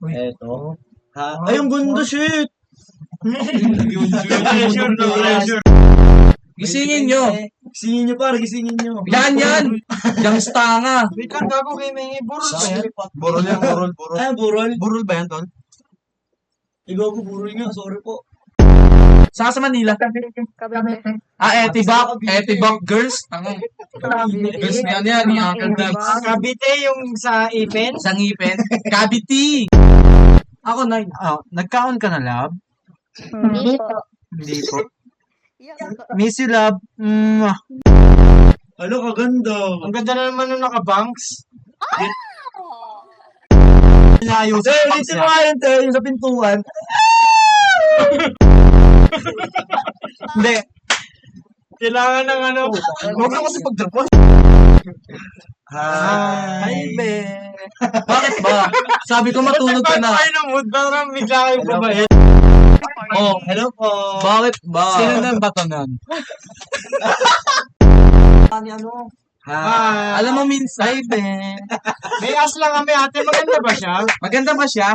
Eto. Ay, ang ganda, shit! Gisingin nyo. Gisingin nyo, pare, gisingin nyo. Yan! Yang stanga. Wait lang, gago kayo may burol ba yan? Burol yan, burol. Ay, burol. Burol ba yan, tol? Ikaw ko, burol nga, sorry po. Saka sa Manila. Etibak girls. Girls na yan, ni Uncle Dax. Cavite yung sa ipin? Sa ngipin. Cavite. Ako, 9. Nagkaon ka na, lab? Hindi po. Hindi po. Miss you, lab. Ano, kaganda. Ang ganda na naman nung naka-banks. Sir, dito mo nga yun, sir, yung sa pintuan. Hindi. Kailangan ng ano. Huwag na kasi pagdrapon. Hi, be. Bakit ba? Sabi ko matulog ka na. Ba't kayo ng mood? Parang bigla kayong babait. Oh, Hello po. bakit ba? Sino na ba ito nun? Ano? Hi. Alam mo minsan, May as lang kami, ate. Maganda ba siya? maganda ba siya?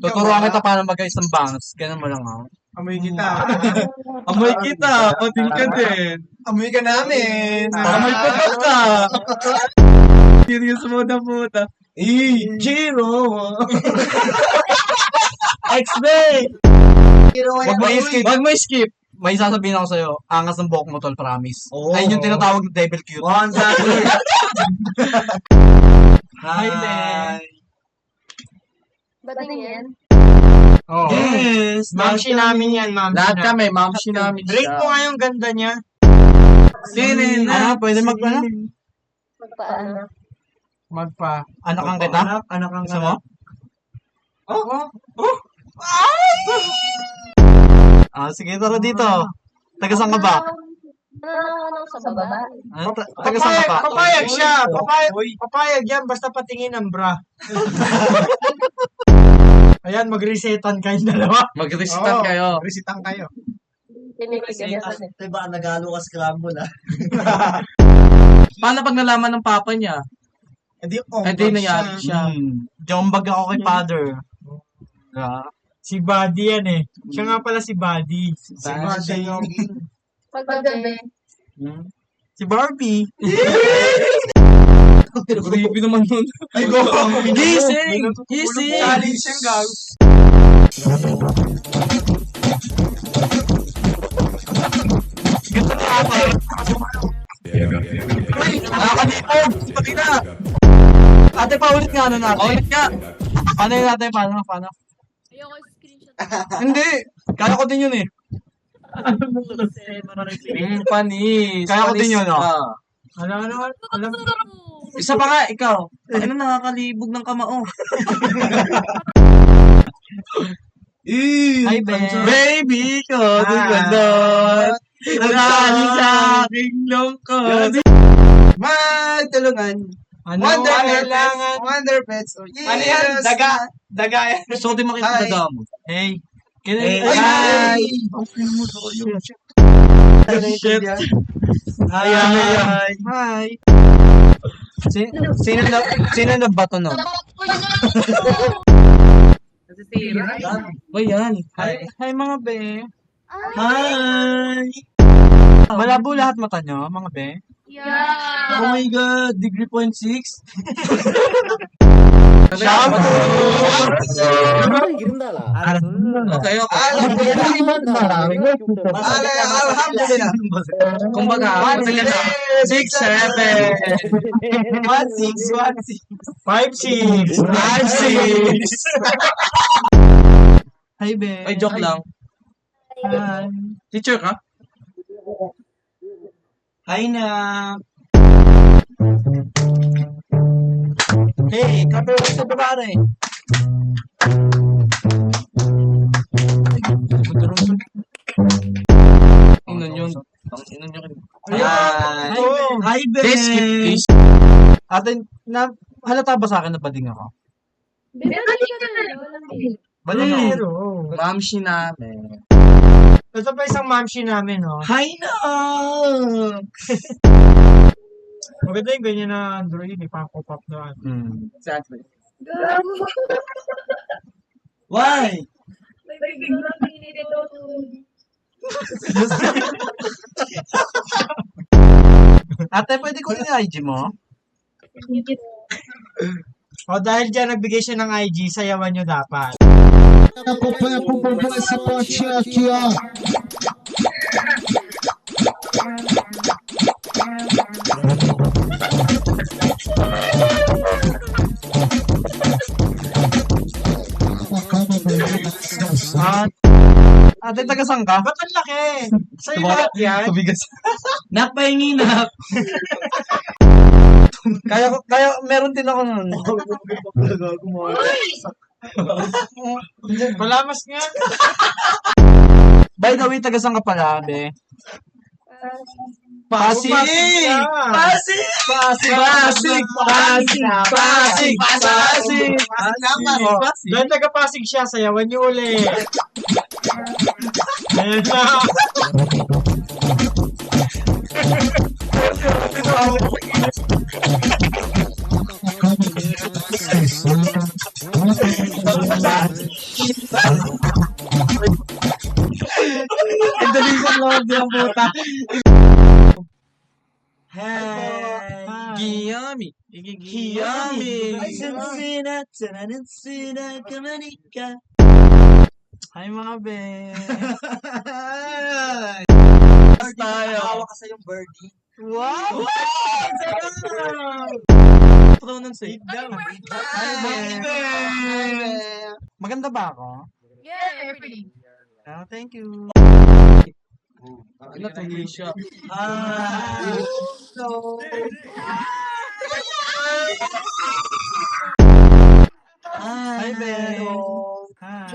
Tuturuan kita paano mag-ayos ng bangs. Ganun mo lang ako. Amoy kita. Amoy kita, pating ka din. Amoy ka namin. Amoy putot ka. Serious mo na puta. Chiro. X-Bay! Wag mo i-skip. Wag mo skip. May sasabihin ako sa'yo. Angas ng buhok mo, tol, promise. Oo. Ayun yung tinatawag na devil cute. One, two. Hi, Ben. Ba't yan? Oh. Yes. Mamsi namin yan, mamsi Lahat na. kami, mamsi namin Rate siya. mo nga yung ganda niya. Sinin na. Pwede magpano? Magpaano? Magpa. Anak ang kita? Anak ang Gusto mo? Sige, tara dito. Taga saan ka ba? Ano sa baba? Taga saan ka ba? Papayag siya. Papayag yan, basta patingin ang bra. Ayan, mag-resetan kayong dalawa. Mag-restart kayo. Resetan kayo. Tinitigyan ko na. Diba, nagalo ka scramble, ah. Paano pag nalaman ng papa niya? Hindi, Hindi nangyari siya. Jombag ako kay father. Si Buddy yan eh. Siya nga pala si Buddy. Si Buddy. Paggabi. Si Barbie. Creepy naman nun. Ay, go. Gising! Gising! Challenge siyang gag. Nakakadipog! Pati na! Ate, paulit nga ano natin. Ulit nga! Paano yun natin? Paano? Ayoko screenshot. Hindi! Kaya ko din yun eh. Panis. Kaya ko din yun, no? Ah. Alam. Isa pa nga, ikaw. Ano nakakalibog ng kamao? Hi, Ben. Baby ko, di Ah. ba doon? Nagdali sa aking lungkot. Magtulungan. Ano? Kailangan. Wonder Pets. Oh, yes. Ano yan? Daga yan. So, di makita Hi. daga mo. Hey. Hey. Hi. Shit. Hi. Hi. Sino na bato no? O yan. Hi mga be. Hi. Malabo lahat mata nyo, mga be. Yeah. Oh my God, degree 0.6. Okay, okay. Alhamdulillah. Kumbaga, 6, 7. 1, 6, 1, 6. 5-6. 5, 6. Hi be. Ay, joke lang. Hi. Teacher ka? Hi na. Hey, kape mo sa pare. Inon yun. Inon yun. Hi. Hi, Ben. Please. Ate, halata ba sa akin na bading ako? Bebe, balik ka na. Walang bebe. Baligero. Mamshi namin. Ito pa isang mamshi namin, oh. Hi na. Maganda yung ganyan na Android, eh, pang pop-up na. Exactly. Gago. Why? May biglang pinito. Ate, pwede ko yung IG mo? O dahil dyan nagbigay siya ng IG, sayawan nyo dapat. Acompanha com o bumbum esse pontinho aqui, ó. Calma, bro. At, ate, taga-saan ka? Ba't ang laki? Sa'yo lahat yan? Tubigas. Napahingi na. Kaya, meron din ako nun. Malamas nga. By the way, taga-saan ka pala, be? Pasig! Pasig! Pasig! Pasig! Pasig! Pasig! Pasig! Pasig! Dahil taga-Pasig siya, sayawan niyo ulit. Ayan na. Indonesian Lord yung puta. Hey, Giyami. Giyami. Hi mga be. Tayo. Hawak ka sa yung birdie. Wow! Pronunciate daw. Hi be. Maganda ba ako? Yeah, pretty. Oh, thank you. Ano to siya? Hi be. Hi.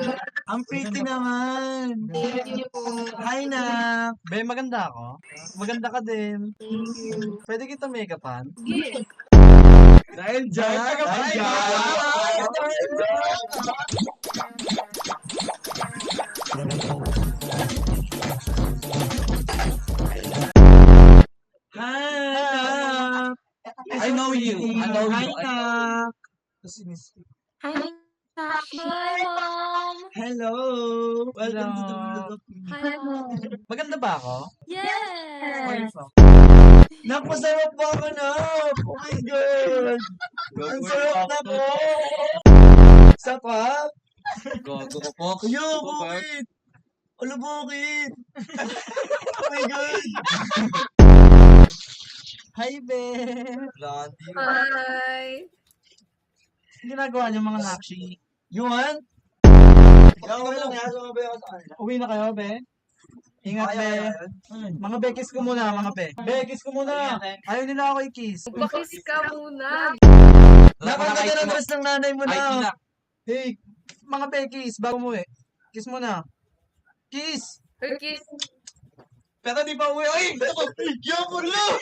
Ang pretty naman. Hi na. Be, maganda ako? Maganda ka din. Pwede kita make-upan? Yeah. Dahil dyan. Dahil Hi. I know you. I know Hi you. na. Hi, Mom. Hello. Welcome to the vlog of me. Hi, Mom. Maganda ba ako? Yeah. Napasarap pa ako na. Oh my God. Ang sarap na po. Sarap. Gago ko po. Kuya, bukid. Ano bukid? Oh my God. Hi, be. Hi. Ginagawa niyo mga nakshi. Yuan? Ikaw ka lang. Yaso ka ba ako sa kanila? Uwi na kayo, be. Ingat, be. Mga bekis ko muna, mga be. Bekis ko muna. Ayaw nila ako i-kiss. Bakis ka muna. Napaganda ng dress ng nanay mo na. Hey, mga bekis, bago mo eh. Kiss mo na. Kiss! Okay. Pero di pa uwi. Ay! Yaman lang!